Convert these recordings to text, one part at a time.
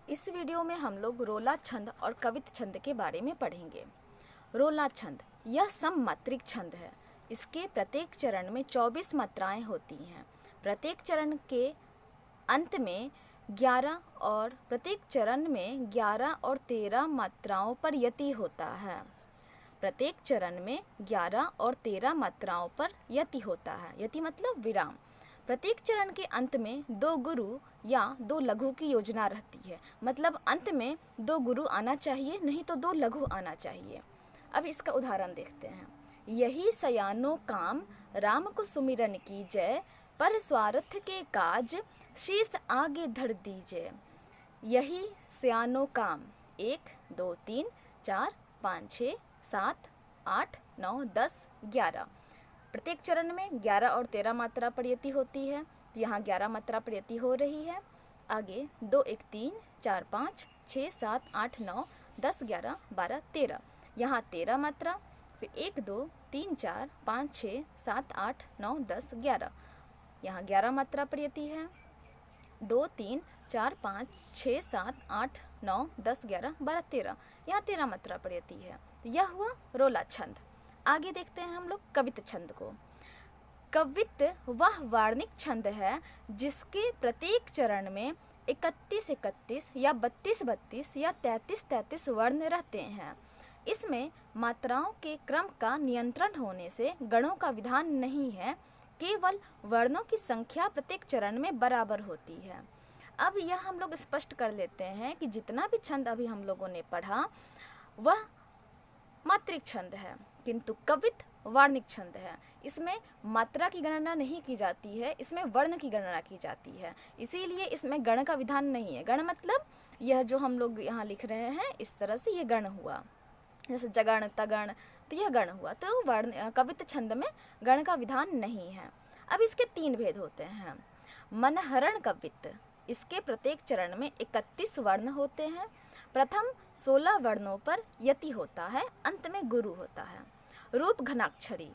इस वीडियो में हम लोग रोला छंद और कवित छंद के बारे में पढ़ेंगे। रोला छंद यह सममात्रिक छंद है। इसके प्रत्येक चरण में 24 मात्राएं होती हैं। प्रत्येक चरण के अंत में 11 और प्रत्येक चरण में 11 और 13 मात्राओं पर यति होता है। प्रत्येक चरण में 11 और 13 मात्राओं पर यति होता है। यति मतलब विराम। प्रत्येक चरण के अंत में 2 गुरु या 2 लघु की योजना रहती है। मतलब अंत में 2 गुरु आना चाहिए, नहीं तो 2 लघु आना चाहिए। अब इसका उदाहरण देखते हैं। यही सयानो काम राम को सुमिरन की जय, पर स्वार्थ के काज शीश आगे धर दीजिए। यही सयानो काम 1 2 3 4 5 6 7 8 9 10 11। प्रत्येक चरण में 11 और 13 मात्रा पर यति होती है, तो यहाँ 11 मात्रा पर यति हो रही है। आगे 2 1 3 4 5 6 7 8 9 10 11 12 13, यहाँ 13 मात्रा। फिर 1 2 3 4 5 6 7 8 9 10 11, यहाँ 11 मात्रा पर यति है। 2 3 4 5 6 7 8 9 10 11 12 13, यहाँ 13 मात्रा पर यति है। तो यह हुआ रोला छंद। आगे देखते हैं हम लोग कवित छंद को। कवित वह वार्णिक छंद है जिसके प्रत्येक चरण में 31 31 या 32 32 या 33 33 वर्ण रहते हैं। इसमें मात्राओं के क्रम का नियंत्रण होने से गणों का विधान नहीं है, केवल वर्णों की संख्या प्रत्येक चरण में बराबर होती है। अब यह हम लोग स्पष्ट कर लेते हैं कि जितना भी छंद अभी हम लोगों ने पढ़ा वह मात्रिक छंद है, किंतु कवित वार्णिक छंद है। इसमें मात्रा की गणना नहीं की जाती है, इसमें वर्ण की गणना की जाती है। इसीलिए इसमें गण का विधान नहीं है। गण मतलब यह जो हम लोग यहाँ लिख रहे हैं, इस तरह से ये गण हुआ, जैसे जगण तगण, तो यह गण हुआ। तो वर्ण कवित छंद में गण का विधान नहीं है। अब इसके 3 भेद होते हैं। मनहरण कवित, इसके प्रत्येक चरण में 31 वर्ण होते हैं। प्रथम 16 वर्णों पर यति होता है, अंत में गुरु होता है। रूप घनाक्षरी,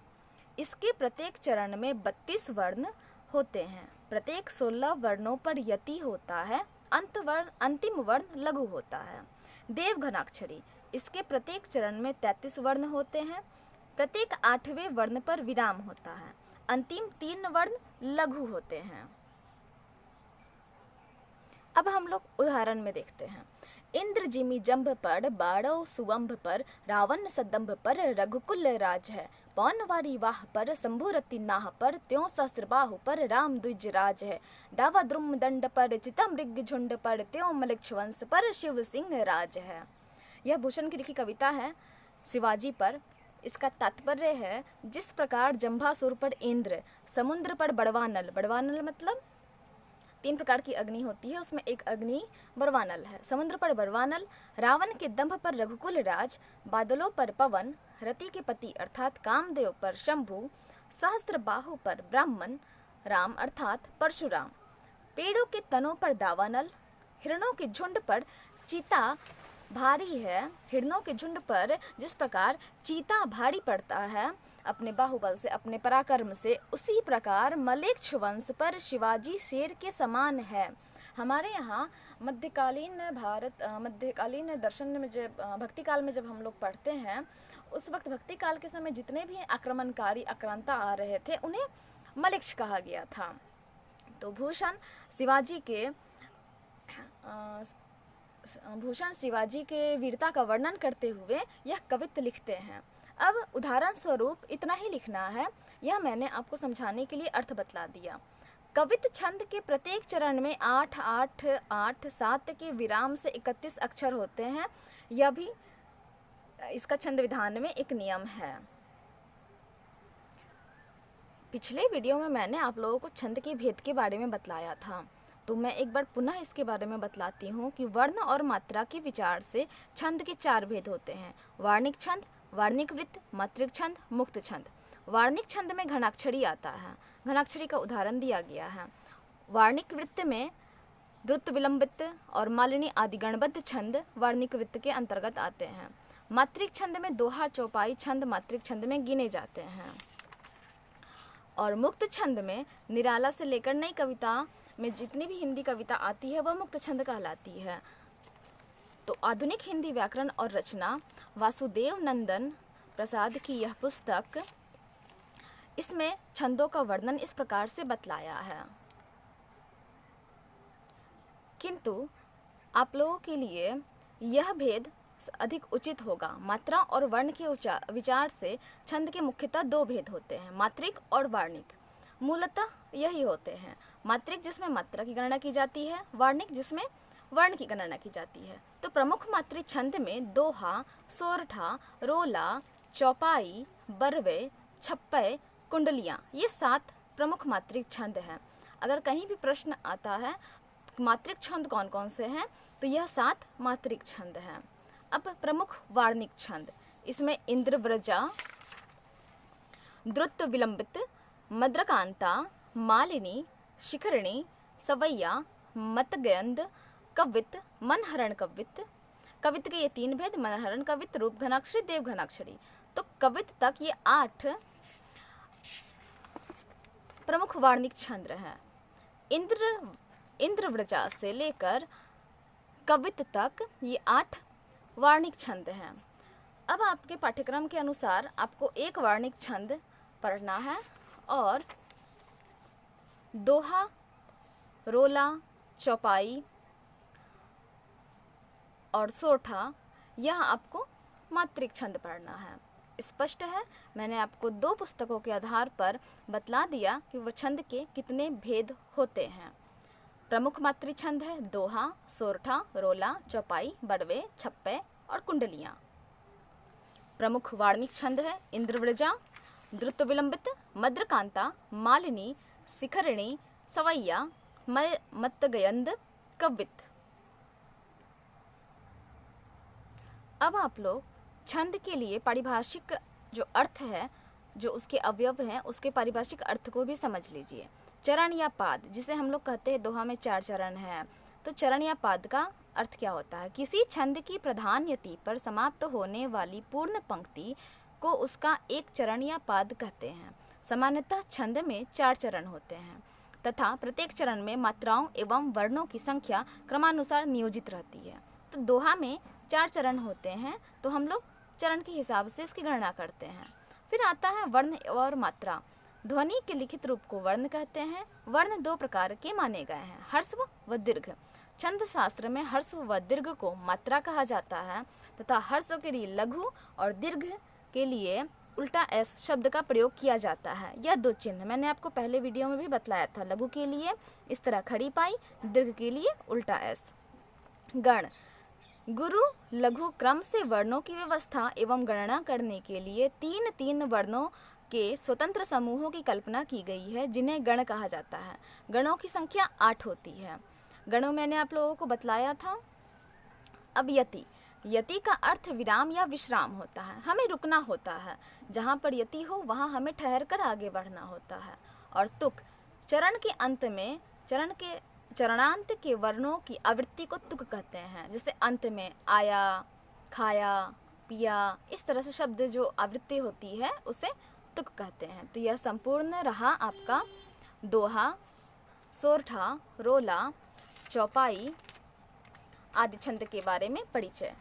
इसके प्रत्येक चरण में 32 वर्ण होते हैं। प्रत्येक 16 वर्णों पर यति होता है, अंतिम वर्ण लघु होता है। देव घनाक्षरी, इसके प्रत्येक चरण में 33 वर्ण होते हैं। प्रत्येक 8वें वर्ण पर विराम होता है, अंतिम 3 वर्ण लघु होते हैं। अब हम लोग उदाहरण में देखते हैं। इंद्र जिमि जंभ पर बाड़ो सुवंभ पर, रावण सदंभ पर रघुकुल राज है। पौनवारी वाह पर शंभुरति नाह पर, त्यों सहस्त्र बाहु पर राम द्विज राज है। दावा द्रुम दंड पर चिता मृग झुंड पर, त्यों मलिक्ष वंश पर शिव सिंह राज है। यह भूषण की लिखी कविता है शिवाजी पर। इसका तात्पर्य है, जिस प्रकार जंभासुर पर इंद्र, समुद्र पर बड़वानल, बड़वानल मतलब 3 प्रकार की अग्नि होती है, उसमें एक अग्नि बड़वानल है। समुद्र पर बड़वानल, रावण के दंभ पर रघुकुल राज, बादलों पर पवन, रति के पति अर्थात कामदेव पर शंभु, सहस्त्र बाहु पर ब्राह्मण राम अर्थात परशुराम, पेड़ों के तनों पर दावानल, हिरणों के झुंड पर चीता भारी है। हिरणों के झुंड पर जिस प्रकार चीता भारी पड़ता है अपने बाहुबल से, अपने पराक्रम से, उसी प्रकार मलेच्छ वंश पर शिवाजी शेर के समान है। हमारे यहाँ मध्यकालीन दर्शन में जब भक्ति काल में जब हम लोग पढ़ते हैं, उस वक्त भक्ति काल के समय जितने भी आक्रमणकारी आक्रांता आ रहे थे उन्हें मलेच्छ कहा गया था। तो भूषण शिवाजी के वीरता का वर्णन करते हुए यह कवित लिखते हैं। अब उदाहरण स्वरूप इतना ही लिखना है, यह मैंने आपको समझाने के लिए अर्थ बतला दिया। कवित छंद के प्रत्येक चरण में 8 8 8 7 के विराम से 31 अक्षर होते हैं। यह भी इसका छंद विधान में एक नियम है। पिछले वीडियो में मैंने आप लोगों को छंद के भेद के बारे में बतलाया था, तो मैं एक बार पुनः इसके बारे में बतलाती हूँ कि वर्ण और मात्रा के विचार से छंद के 4 भेद होते हैं। वार्णिक छंद, वार्णिक वृत्त, मात्रिक छंद, मुक्त छंद। वार्णिक छंद में घनाक्षरी आता है। घनाक्षरी का उदाहरण दिया गया है। वार्णिक वृत्त में द्रुत विलंबित और मालिनी आदि गणबद्ध छंद वार्णिक वृत्त के अंतर्गत आते हैं। मात्रिक छंद में दोहा चौपाई छंद मात्रिक छंद में गिने जाते हैं। और मुक्त छंद में निराला से लेकर नई कविता में जितनी भी हिंदी कविता आती है वह मुक्त छंद कहलाती है। तो आधुनिक हिंदी व्याकरण और रचना वासुदेव नंदन प्रसाद की यह पुस्तक, इसमें छंदों का वर्णन इस प्रकार से बतलाया है। किंतु आप लोगों के लिए यह भेद अधिक उचित होगा। मात्रा और वर्ण के विचार से छंद के मुख्यतः दो भेद होते हैं, मात्रिक और वार्णिक। मूलतः यही होते हैं, मात्रिक जिसमें मात्रा की गणना की जाती है, वार्णिक जिसमें वर्ण की गणना की जाती है। तो प्रमुख मात्रिक छंद में दोहा, सोरठा, रोला, चौपाई, बरवे, छप्पे, कुंडलियाँ, ये 7 प्रमुख मात्रिक छंद हैं। अगर कहीं भी प्रश्न आता है मात्रिक छंद कौन कौन से हैं, तो यह 7 मात्रिक छंद हैं। अब प्रमुख वार्णिक छंद, इसमें इंद्रव्रजा, द्रुत विलंबित, मद्रकांता, मालिनी, शिखरिणी, सवैया, मतगयंद, कवित, मनहरण कवित। कवित के ये 3 भेद, मनहरण कवित, रूप घनाक्षरी, देव घनाक्षरी। तो कवित तक ये 8 प्रमुख वार्णिक छंद हैं। इंद्रव्रजा से लेकर कवित तक ये 8 वार्णिक छंद हैं। अब आपके पाठ्यक्रम के अनुसार आपको एक वार्णिक छंद पढ़ना है और दोहा, रोला, चौपाई और सोरठा, यह आपको मात्रिक छंद पढ़ना है। स्पष्ट है, मैंने आपको 2 पुस्तकों के आधार पर बतला दिया कि वह छंद के कितने भेद होते हैं। प्रमुख मात्रिक छंद है दोहा, सोरठा, रोला, चौपाई, बड़वे, छप्पे और कुंडलियाँ। प्रमुख वार्णिक छंद है इंद्रव्रजा, द्रुत विलंबित, मद्रकांता, मालिनी, शिखरिणी, सवैया, मतगयंद, कवित। अब आप लोग छंद के लिए पारिभाषिक जो अर्थ है, जो उसके अवयव हैं, उसके पारिभाषिक अर्थ को भी समझ लीजिए। चरण या पाद, जिसे हम लोग कहते हैं दोहा में 4 चरण हैं, तो चरण या पाद का अर्थ क्या होता है? किसी छंद की प्रधान यति पर समाप्त होने वाली पूर्ण पंक्ति को उसका एक चरण या पाद कहते हैं। सामान्यतः छंद में 4 चरण होते हैं तथा प्रत्येक चरण में मात्राओं एवं वर्णों की संख्या क्रमानुसार नियोजित रहती है। तो दोहा में 4 चरण होते हैं, तो हम लोग चरण के हिसाब से उसकी गणना करते हैं। फिर आता है वर्ण और मात्रा। ध्वनि के लिखित रूप को वर्ण कहते हैं। वर्ण 2 प्रकार के माने गए हैं, हर्स्व व दीर्घ। छंद शास्त्र में हर्स्व व दीर्घ को मात्रा कहा जाता है तथा हर्स्व के लिए लघु और दीर्घ के लिए उल्टा एस शब्द का प्रयोग किया जाता है। यह 2 चिन्ह मैंने आपको पहले वीडियो में भी बतलाया था। लघु के लिए इस तरह खड़ी पाई, दीर्घ के लिए उल्टा एस। गण, गुरु लघु क्रम से वर्णों की व्यवस्था एवं गणना करने के लिए 3-3 वर्णों के स्वतंत्र समूहों की कल्पना की गई है, जिन्हें गण कहा जाता है। गणों की संख्या 8 होती है। गणों मैंने आप लोगों को बतलाया था। अब यति, यति का अर्थ विराम या विश्राम होता है, हमें रुकना होता है। जहाँ पर यति हो वहाँ हमें ठहर कर आगे बढ़ना होता है। और तुक, चरण के अंत में चरणांत के वर्णों की आवृत्ति को तुक कहते हैं। जैसे अंत में आया, खाया, पिया, इस तरह से शब्द जो आवृत्ति होती है उसे तुक कहते हैं। तो यह संपूर्ण रहा आपका दोहा, सोरठा, रोला, चौपाई आदि छंद के बारे में परिचय।